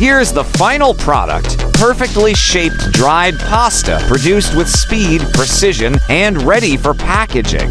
Here's the final product: perfectly shaped dried pasta produced with speed, precision, and ready for packaging.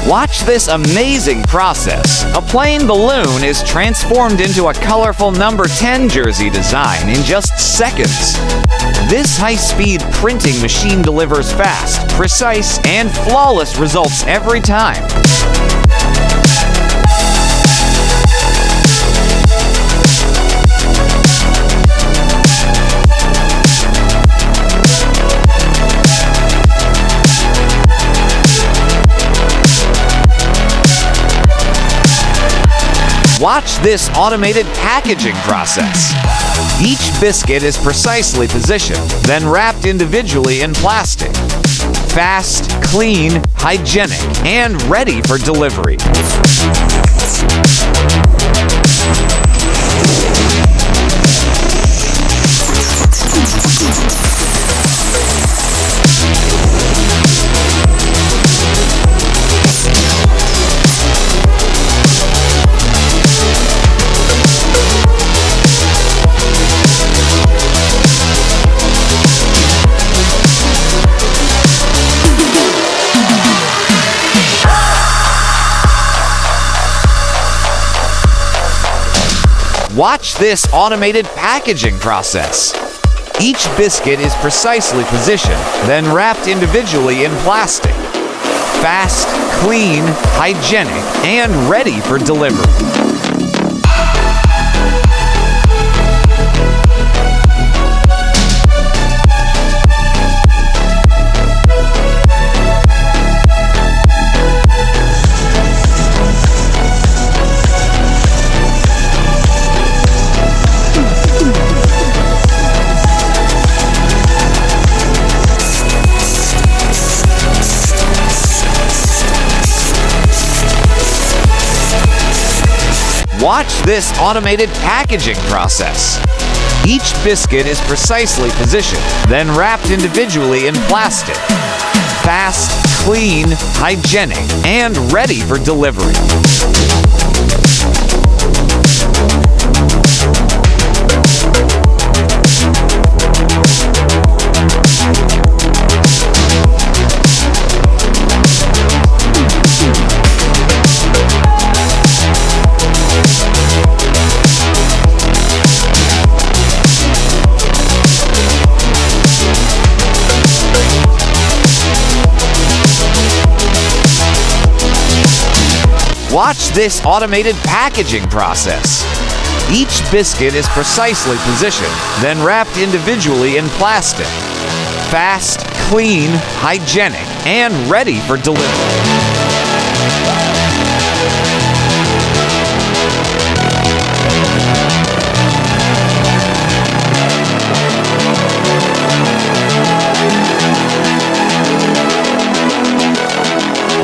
Watch this amazing process. A plain balloon is transformed into a colorful number 10 jersey design in just seconds. This high-speed printing machine delivers fast, precise, and flawless results every time. Watch this automated packaging process. Each biscuit is precisely positioned, then wrapped individually in plastic. Fast, clean, hygienic, and ready for delivery. Watch this automated packaging process. Each biscuit is precisely positioned, then wrapped individually in plastic. Fast, clean, hygienic, and ready for delivery. Watch this automated packaging process. Each biscuit is precisely positioned, then wrapped individually in plastic. Fast, clean, hygienic, and ready for delivery. Watch this automated packaging process. Each biscuit is precisely positioned, then wrapped individually in plastic. Fast, clean, hygienic, and ready for delivery.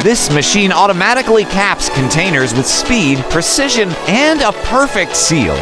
This machine automatically caps containers with speed, precision, and a perfect seal.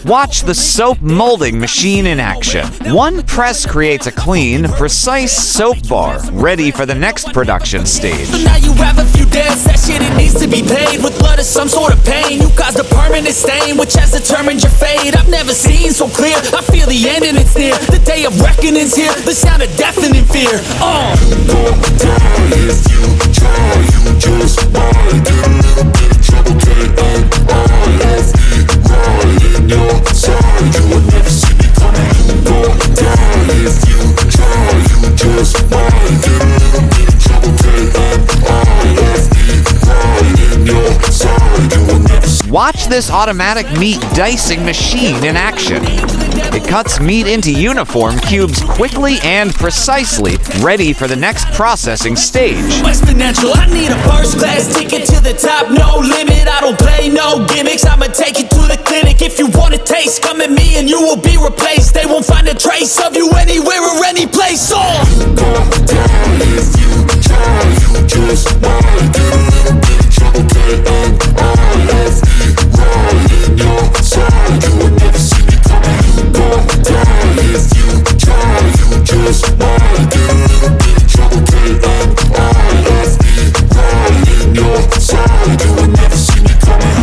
Watch the soap molding machine in action. One press creates a clean, precise soap bar, ready for the next production stage. So now you have a few days, that shit it needs to be paid with blood or some sort of pain. You caused a permanent stain, which has determined your fate. I've never seen so clear, I feel the end and it's near. The day day of reckoning's here. The sound of deafening fear. If you try, you just might get a little bit of trouble. K-N-I-F-E, right in your side. You will never see me coming. You gon' die if you try. You just might get a little bit of trouble. K-N-I-F-E, right in your side. You will never see. Watch this automatic meat dicing machine in action. It cuts meat into uniform cubes quickly and precisely, ready for the next processing stage. Exponential, I need a first class ticket to the top, no limit. I don't play no gimmicks, I'ma take you to the clinic. If you want a taste, come at me and you will be replaced. They won't find a trace of you anywhere or any place. You gon' die if you try. You just might get a little bit of trouble. K-N-I-F-E, right in your side. You will never see me coming. You gon' die if you try. You just might get a little bit of trouble. K-N-I-F-E, right in your side. You will never see me coming.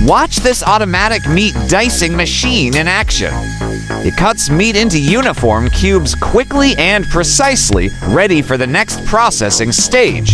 Watch this automatic meat dicing machine in action. It cuts meat into uniform cubes quickly and precisely, ready for the next processing stage.